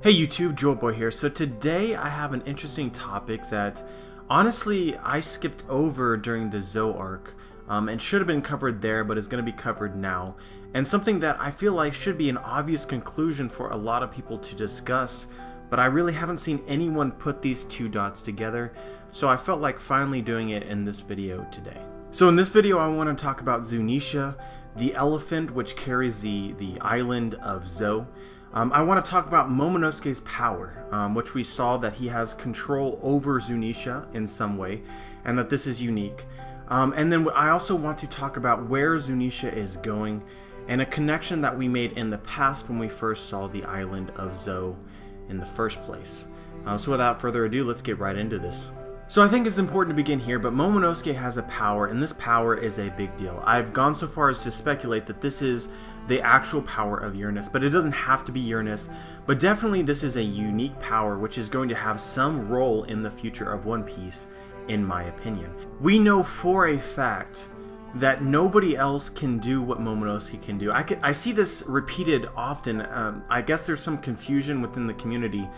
Hey YouTube, JoelBoy here. So today I have an interesting topic that honestly I skipped over during the Zoe arc and should have been covered there, but is going to be covered now. And something that I feel like should be an obvious conclusion for a lot of people to discuss, but I really haven't seen anyone put these two dots together, so I felt like finally doing it in this video today. So in this video I want to talk about Zunisha, the elephant which carries the island of Zoe. I want to talk about Momonosuke's power, which we saw that he has control over Zunisha in some way, and that this is unique. And then I also want to talk about where Zunisha is going, and a connection that we made in the past when we first saw the island of Zoe in the first place. So without further ado, let's get right into this. So I think it's important to begin here, but Momonosuke has a power, and this power is a big deal. I've gone so far as to speculate that this is the actual power of Uranus, but it doesn't have to be Uranus. But definitely this is a unique power which is going to have some role in the future of One Piece, in my opinion. We know for a fact that nobody else can do what Momonosuke can do. I see this repeated often. I guess there's some confusion within the community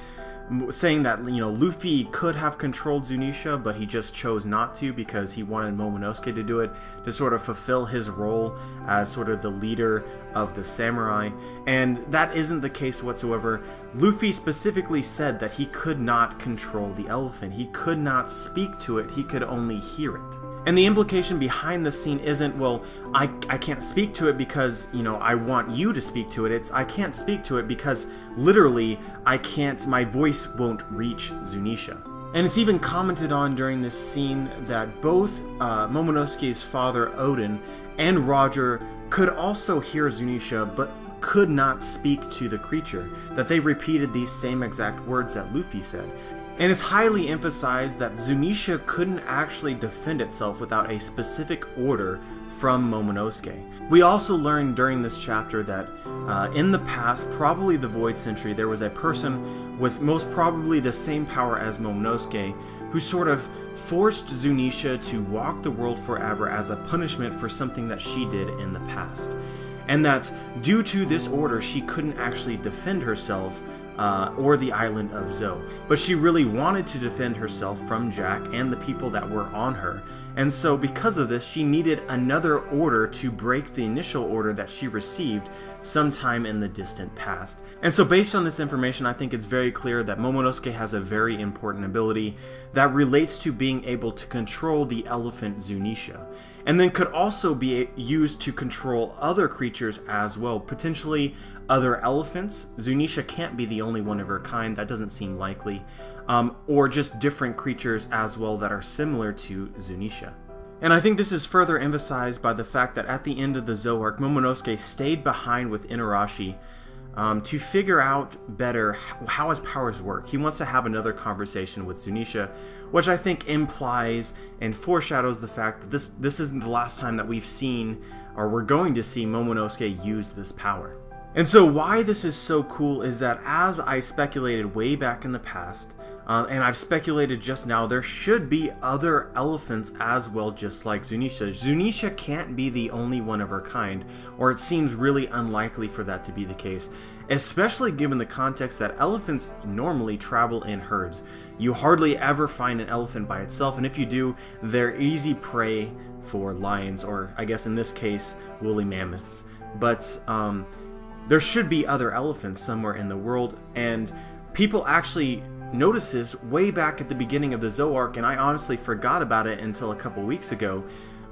saying that, you know, Luffy could have controlled Zunisha, but he just chose not to because he wanted Momonosuke to do it to sort of fulfill his role as sort of the leader of the samurai, and that isn't the case whatsoever. Luffy specifically said that he could not control the elephant. He could not speak to it, he could only hear it. And the implication behind the scene isn't, well, I can't speak to it because, you know, I want you to speak to it. It's, I can't speak to it because literally my voice won't reach Zunisha. And it's even commented on during this scene that both Momonosuke's father, Oden, and Roger could also hear Zunisha, but could not speak to the creature, that they repeated these same exact words that Luffy said. And it's highly emphasized that Zunisha couldn't actually defend itself without a specific order from Momonosuke. We also learned during this chapter that in the past, probably the Void Century, there was a person with most probably the same power as Momonosuke who sort of forced Zunisha to walk the world forever as a punishment for something that she did in the past. And that due to this order, she couldn't actually defend herself or the island of Zoe. But she really wanted to defend herself from Jack and the people that were on her. And so because of this, she needed another order to break the initial order that she received sometime in the distant past. And so based on this information, I think it's very clear that Momonosuke has a very important ability that relates to being able to control the elephant Zunisha, and then could also be used to control other creatures as well, potentially other elephants. Zunisha can't be the only one of her kind, that doesn't seem likely, or just different creatures as well that are similar to Zunisha. And I think this is further emphasized by the fact that at the end of the Zoe arc, Momonosuke stayed behind with Inarashi to figure out better how his powers work. He wants to have another conversation with Zunisha, which I think implies and foreshadows the fact that this isn't the last time that we've seen, or we're going to see, Momonosuke use this power. And so why this is so cool is that, as I speculated way back in the past, and I've speculated just now, there should be other elephants as well, just like Zunisha. Zunisha can't be the only one of her kind, or it seems really unlikely for that to be the case, especially given the context that elephants normally travel in herds. You hardly ever find an elephant by itself, and if you do, they're easy prey for lions, or I guess in this case, woolly mammoths. But there should be other elephants somewhere in the world, and people actually noticed this way back at the beginning of the Zoe arc, and I honestly forgot about it until a couple weeks ago.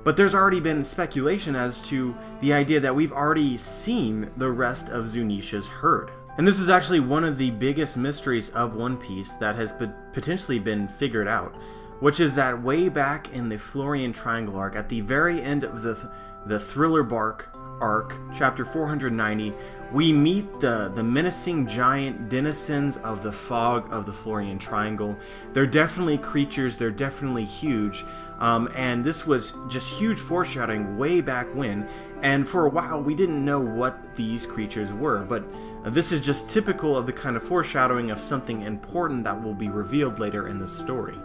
But there's already been speculation as to the idea that we've already seen the rest of Zunisha's herd. And this is actually one of the biggest mysteries of One Piece that has potentially been figured out, which is that way back in the Florian Triangle arc, at the very end of the Thriller Bark arc, chapter 490, we meet the menacing giant denizens of the fog of the Florian Triangle. They're definitely creatures, they're definitely huge, and this was just huge foreshadowing way back when, and for a while we didn't know what these creatures were, but this is just typical of the kind of foreshadowing of something important that will be revealed later in the story.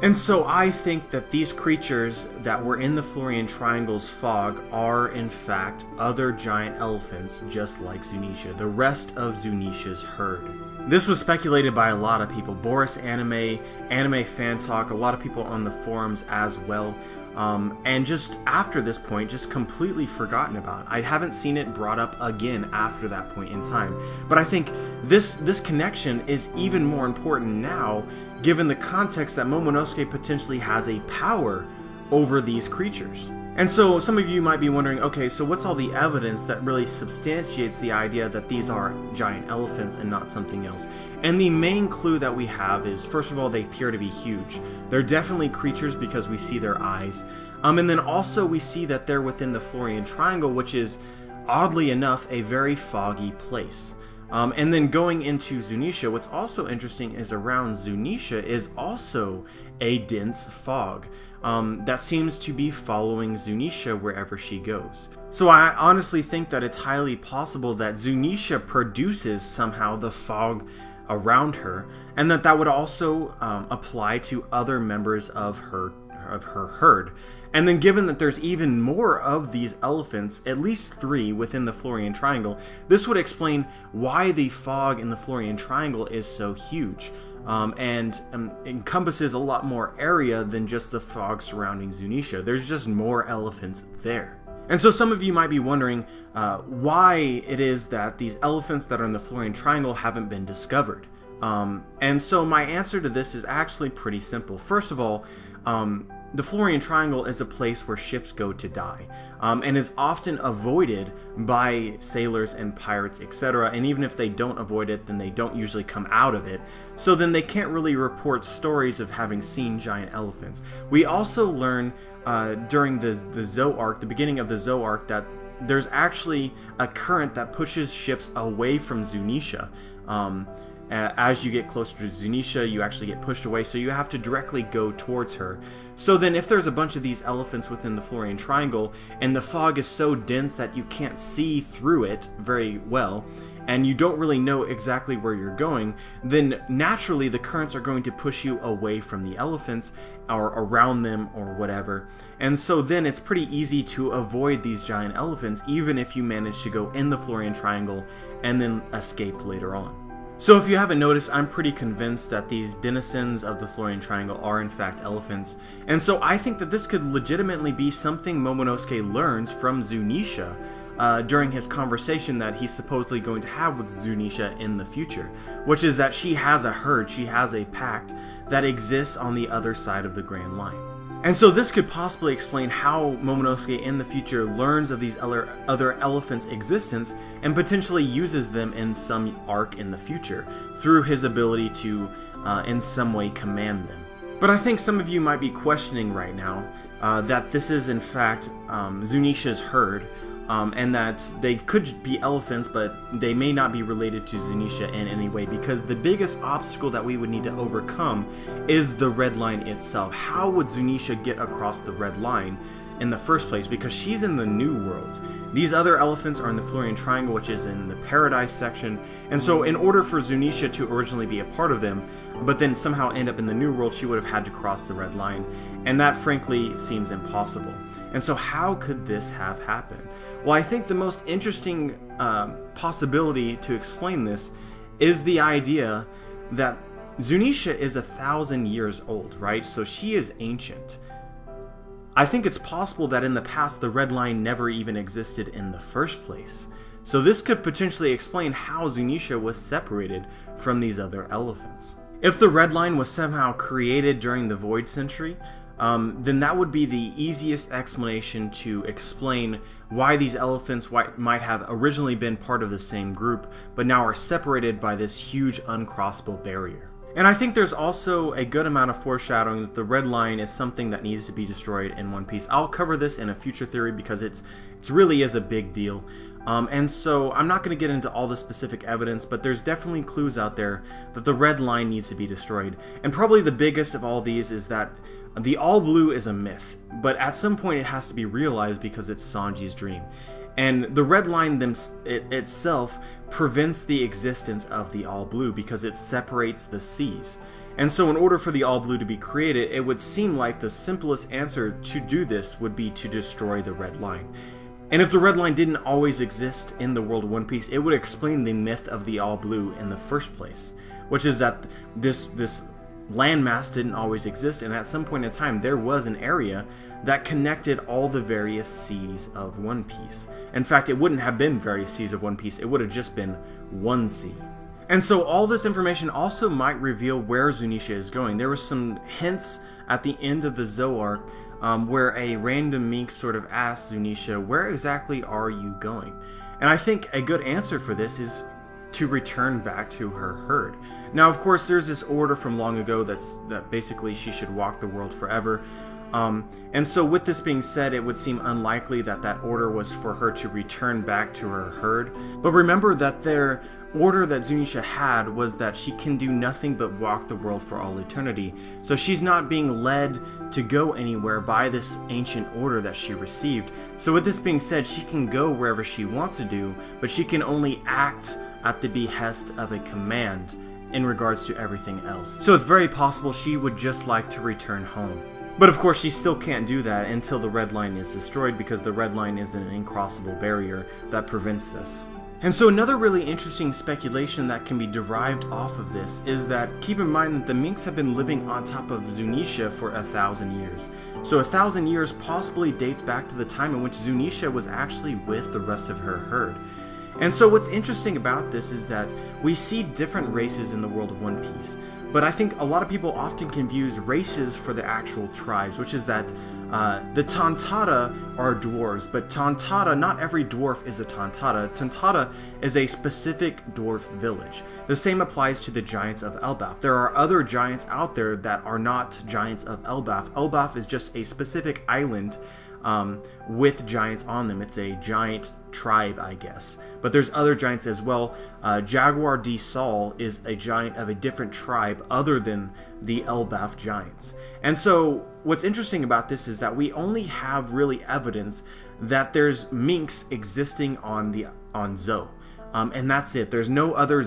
And so I think that these creatures that were in the Florian Triangle's fog are in fact other giant elephants just like Zunisha, the rest of Zunisha's herd. This was speculated by a lot of people. Boris Anime, Anime Fan Talk, a lot of people on the forums as well. And just after this point, just completely forgotten about. I haven't seen it brought up again after that point in time. But I think this connection is even more important now, given the context that Momonosuke potentially has a power over these creatures. And so some of you might be wondering, okay, so what's all the evidence that really substantiates the idea that these are giant elephants and not something else? And the main clue that we have is, first of all, they appear to be huge. They're definitely creatures because we see their eyes. And then also we see that they're within the Florian Triangle, which is, oddly enough, a very foggy place. And then going into Zunisha, what's also interesting is around Zunisha is also a dense fog that seems to be following Zunisha wherever she goes. So I honestly think that it's highly possible that Zunisha produces somehow the fog around her, and that would also apply to other members of her herd. And then given that there's even more of these elephants, at least 3 within the Florian Triangle, this would explain why the fog in the Florian Triangle is so huge, and encompasses a lot more area than just the fog surrounding Zunisha. There's just more elephants there. And so some of you might be wondering why it is that these elephants that are in the Florian Triangle haven't been discovered. And so my answer to this is actually pretty simple. First of all, the Florian Triangle is a place where ships go to die, and is often avoided by sailors and pirates, etc. And even if they don't avoid it, then they don't usually come out of it. So then they can't really report stories of having seen giant elephants. We also learn during the Zou arc, the beginning of the Zou arc, that there's actually a current that pushes ships away from Zunisha. As you get closer to Zunisha, you actually get pushed away, so you have to directly go towards her. So then if there's a bunch of these elephants within the Florian Triangle, and the fog is so dense that you can't see through it very well, and you don't really know exactly where you're going, then naturally the currents are going to push you away from the elephants, or around them, or whatever. And so then it's pretty easy to avoid these giant elephants, even if you manage to go in the Florian Triangle and then escape later on. So if you haven't noticed, I'm pretty convinced that these denizens of the Florian Triangle are in fact elephants, and so I think that this could legitimately be something Momonosuke learns from Zunisha during his conversation that he's supposedly going to have with Zunisha in the future, which is that she has a herd, she has a pact that exists on the other side of the Grand Line. And so this could possibly explain how Momonosuke in the future learns of these other elephants' existence and potentially uses them in some arc in the future through his ability to in some way command them. But I think some of you might be questioning right now that this is in fact Zunisha's herd, and that they could be elephants, but they may not be related to Zunisha in any way, because the biggest obstacle that we would need to overcome is the red line itself. How would Zunisha get across the red line in the first place? Because she's in the New World. These other elephants are in the Florian Triangle, which is in the Paradise section, and so in order for Zunisha to originally be a part of them, but then somehow end up in the New World, she would have had to cross the red line, and that frankly seems impossible. And so how could this have happened? Well, I think the most interesting possibility to explain this is the idea that Zunisha is 1,000 years old, right? So she is ancient. I think it's possible that in the past the red line never even existed in the first place. So this could potentially explain how Zunisha was separated from these other elephants. If the red line was somehow created during the Void Century, then that would be the easiest explanation to explain why these elephants might have originally been part of the same group, but now are separated by this huge uncrossable barrier. And I think there's also a good amount of foreshadowing that the red line is something that needs to be destroyed in One Piece. I'll cover this in a future theory because it really is a big deal. And so I'm not going to get into all the specific evidence, but there's definitely clues out there that the red line needs to be destroyed. And probably the biggest of all these is that the All Blue is a myth, but at some point it has to be realized because it's Sanji's dream. And the red line itself prevents the existence of the All Blue because it separates the seas. And so in order for the All Blue to be created, it would seem like the simplest answer to do this would be to destroy the red line. And if the Red Line didn't always exist in the world of One Piece, it would explain the myth of the All Blue in the first place, which is that this landmass didn't always exist, and at some point in time there was an area that connected all the various seas of One Piece. In fact, it wouldn't have been various seas of One Piece, it would have just been one sea. And so all this information also might reveal where Zunisha is going. There were some hints at the end of the Zou arc where a random mink sort of asked Zunisha, where exactly are you going? And I think a good answer for this is to return back to her herd. Now, of course, there's this order from long ago that basically she should walk the world forever. And so with this being said, it would seem unlikely that that order was for her to return back to her herd. But remember that their order that Zunisha had was that she can do nothing but walk the world for all eternity. So she's not being led to go anywhere by this ancient order that she received. So with this being said, she can go wherever she wants to do, but she can only act at the behest of a command in regards to everything else. So it's very possible she would just like to return home. But of course she still can't do that until the Red Line is destroyed, because the Red Line is an uncrossable barrier that prevents this. And so another really interesting speculation that can be derived off of this is that, keep in mind that the minks have been living on top of Zunisha for 1,000 years. So 1,000 years possibly dates back to the time in which Zunisha was actually with the rest of her herd. And so what's interesting about this is that we see different races in the world of One Piece, but I think a lot of people often confuse races for the actual tribes, which is that the Tontatta are dwarves, but Tontatta, not every dwarf is a Tontatta. Tontatta is a specific dwarf village. The same applies to the giants of Elbaf. There are other giants out there that are not giants of Elbaf. Elbaf is just a specific island with giants on them. It's a giant tribe, I guess. But there's other giants as well. Jaguar D Sol is a giant of a different tribe other than the Elbaf giants. And so what's interesting about this is that we only have really evidence that there's minks existing on Zou. And that's it. There's no other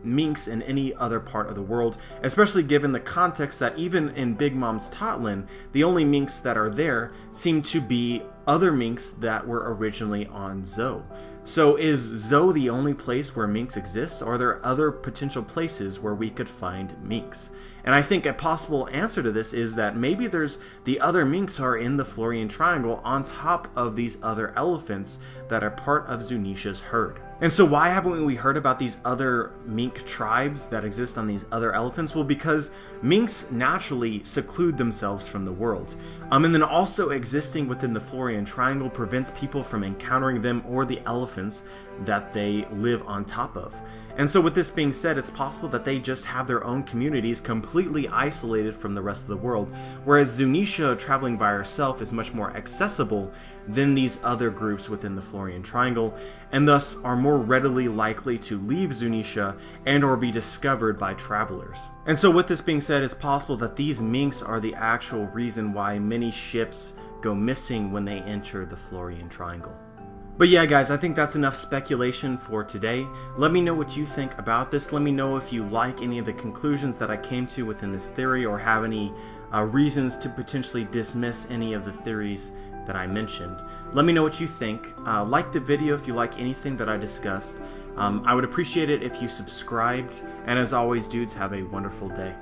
minks in any other part of the world, especially given the context that even in Big Mom's Totland, the only minks that are there seem to be other minks that were originally on Zou. So is Zou the only place where minks exist, or are there other potential places where we could find minks? And I think a possible answer to this is that maybe the other minks are in the Florian Triangle on top of these other elephants that are part of Zunisha's herd. And so why haven't we heard about these other mink tribes that exist on these other elephants? Well, because minks naturally seclude themselves from the world. And then also existing within the Florian Triangle prevents people from encountering them or the elephants that they live on top of. And so with this being said, it's possible that they just have their own communities completely isolated from the rest of the world, whereas Zunisha traveling by herself is much more accessible than these other groups within the Florian Triangle, and thus are more readily likely to leave Zunisha and or be discovered by travelers. And so with this being said, it's possible that these minks are the actual reason why many ships go missing when they enter the Florian Triangle. But yeah, guys, I think that's enough speculation for today. Let me know what you think about this. Let me know if you like any of the conclusions that I came to within this theory, or have any reasons to potentially dismiss any of the theories that I mentioned. Let me know what you think. Like the video if you like anything that I discussed. I would appreciate it if you subscribed. And as always, dudes, have a wonderful day.